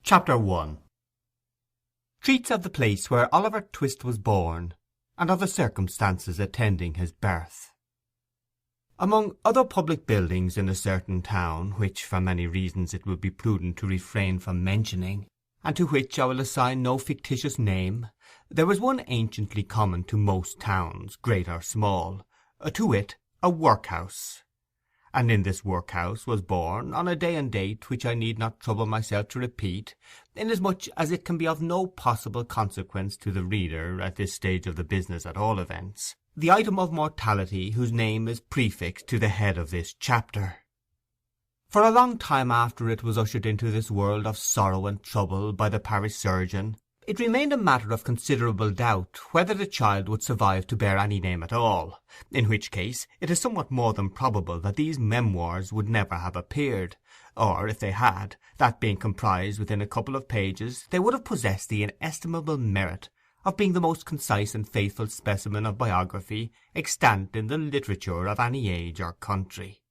Chapter 1 Treats of the place where Oliver Twist was born, and of the circumstances attending his birth. Among other public buildings in a certain town, which for many reasons it would be prudent to refrain from mentioning, and to which I will assign no fictitious name, there was one anciently common to most towns, great or small, to wit, a workhouse. And in this workhouse was born, on a day and date which I need not trouble myself to repeat, inasmuch as it can be of no possible consequence to the reader, at this stage of the business at all events, the item of mortality whose name is prefixed to the head of this chapter. For a long time after it was ushered into this world of sorrow and trouble by the parish surgeon, it remained a matter of considerable doubt whether the child would survive to bear any name at all, in which case it is somewhat more than probable that these memoirs would never have appeared, or, if they had, that being comprised within a couple of pages, they would have possessed the inestimable merit of being the most concise and faithful specimen of biography extant in the literature of any age or country.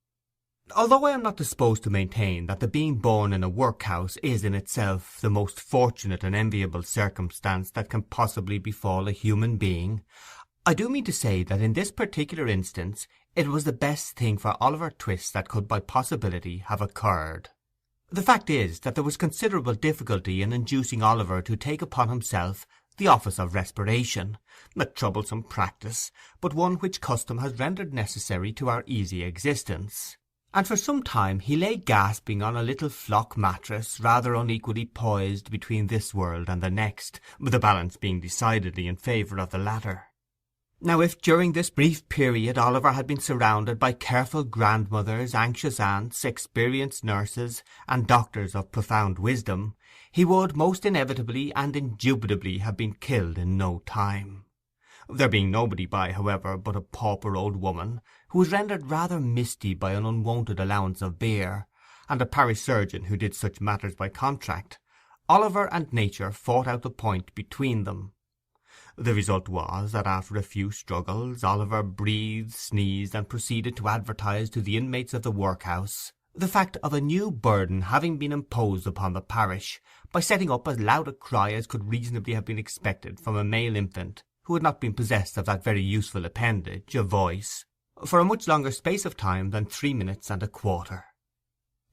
Although I am not disposed to maintain that the being born in a workhouse is in itself the most fortunate and enviable circumstance that can possibly befall a human being, I do mean to say that in this particular instance it was the best thing for Oliver Twist that could by possibility have occurred. The fact is that there was considerable difficulty in inducing Oliver to take upon himself the office of respiration, a troublesome practice, but one which custom has rendered necessary to our easy existence. And for some time he lay gasping on a little flock mattress, rather unequally poised between this world and the next, the balance being decidedly in favour of the latter. Now if during this brief period Oliver had been surrounded by careful grandmothers, anxious aunts, experienced nurses, and doctors of profound wisdom, he would most inevitably and indubitably have been killed in no time. There being nobody by, however, but a pauper old woman, who was rendered rather misty by an unwonted allowance of beer, and a parish surgeon who did such matters by contract, Oliver and nature fought out the point between them. The result was that after a few struggles Oliver breathed, sneezed, and proceeded to advertise to the inmates of the workhouse the fact of a new burden having been imposed upon the parish, by setting up as loud a cry as could reasonably have been expected from a male infant who had not been possessed of that very useful appendage, a voice, for a much longer space of time than 3 minutes and a quarter.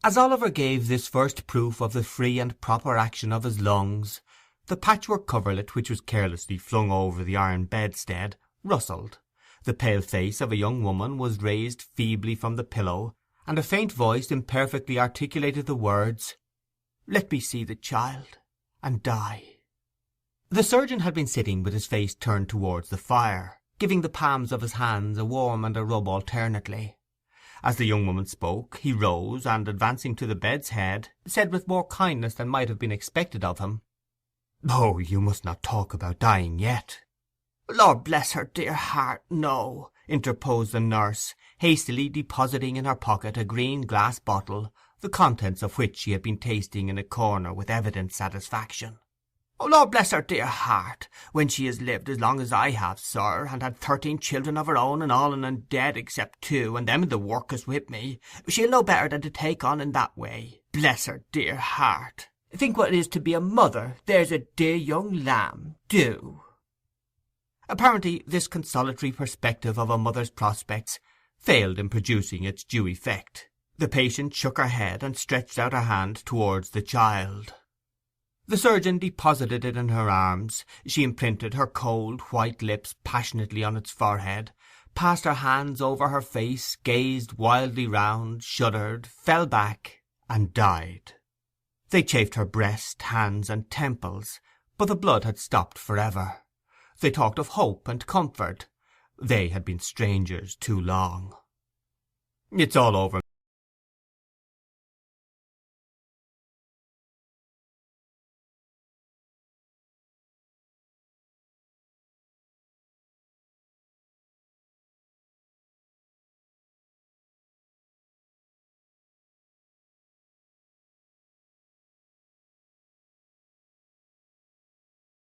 As Oliver gave this first proof of the free and proper action of his lungs, the patchwork coverlet which was carelessly flung over the iron bedstead rustled, the pale face of a young woman was raised feebly from the pillow, and a faint voice imperfectly articulated the words, "Let me see the child, and die." The surgeon had been sitting with his face turned towards the fire, giving the palms of his hands a warm and a rub alternately. As the young woman spoke, he rose, and advancing to the bed's head, said with more kindness than might have been expected of him, "Oh, you must not talk about dying yet." "Lord bless her dear heart, no," interposed the nurse, hastily depositing in her pocket a green glass bottle, the contents of which she had been tasting in a corner with evident satisfaction. "Oh, Lord bless her dear heart, when she has lived as long as I have, sir, and had 13 children of her own, and all on 'em dead except 2, and them in the workus with me, she'll know better than to take on in that way. Bless her dear heart. Think what it is to be a mother, there's a dear young lamb, do." Apparently this consolatory perspective of a mother's prospects failed in producing its due effect. The patient shook her head and stretched out her hand towards the child. The surgeon deposited it in her arms. She imprinted her cold white lips passionately on its forehead, passed her hands over her face, gazed wildly round, shuddered, fell back, and died. They chafed her breast, hands, and temples, but the blood had stopped for ever. They talked of hope and comfort. They had been strangers too long. "It's all over,